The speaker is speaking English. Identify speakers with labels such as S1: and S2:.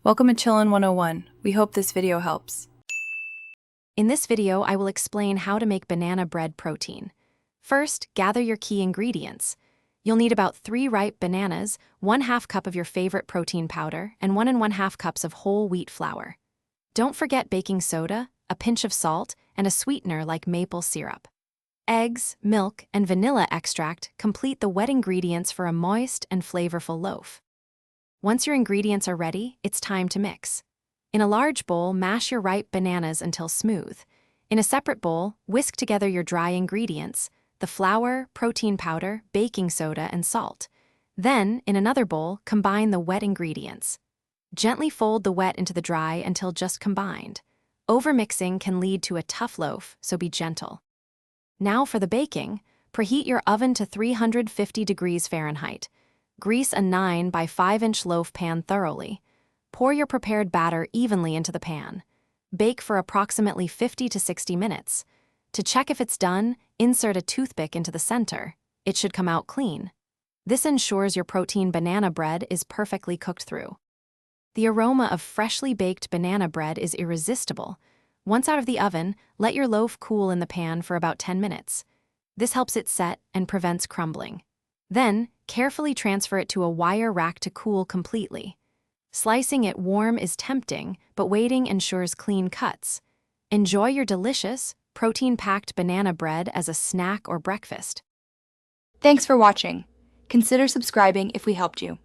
S1: Welcome to Chillin' 101. We hope this video helps.
S2: In this video, I will explain how to make banana bread protein. First, gather your key ingredients. You'll need about 3 ripe bananas, 1/2 cup of your favorite protein powder, and 1 1/2 cups of whole wheat flour. Don't forget baking soda, a pinch of salt, and a sweetener like maple syrup. Eggs, milk, and vanilla extract complete the wet ingredients for a moist and flavorful loaf. Once your ingredients are ready, it's time to mix. In a large bowl, mash your ripe bananas until smooth. In a separate bowl, whisk together your dry ingredients, the flour, protein powder, baking soda, and salt. Then, in another bowl, combine the wet ingredients. Gently fold the wet into the dry until just combined. Overmixing can lead to a tough loaf, so be gentle. Now for the baking, preheat your oven to 350 degrees Fahrenheit. Grease a 9 by 5-inch loaf pan thoroughly. Pour your prepared batter evenly into the pan. Bake for approximately 50 to 60 minutes. To check if it's done, insert a toothpick into the center. It should come out clean. This ensures your protein banana bread is perfectly cooked through. The aroma of freshly baked banana bread is irresistible. Once out of the oven, let your loaf cool in the pan for about 10 minutes. This helps it set and prevents crumbling. Then, carefully transfer it to a wire rack to cool completely. Slicing it warm is tempting, but waiting ensures clean cuts. Enjoy your delicious, protein-packed banana bread as a snack or breakfast.
S3: Thanks for watching. Consider subscribing if we helped you.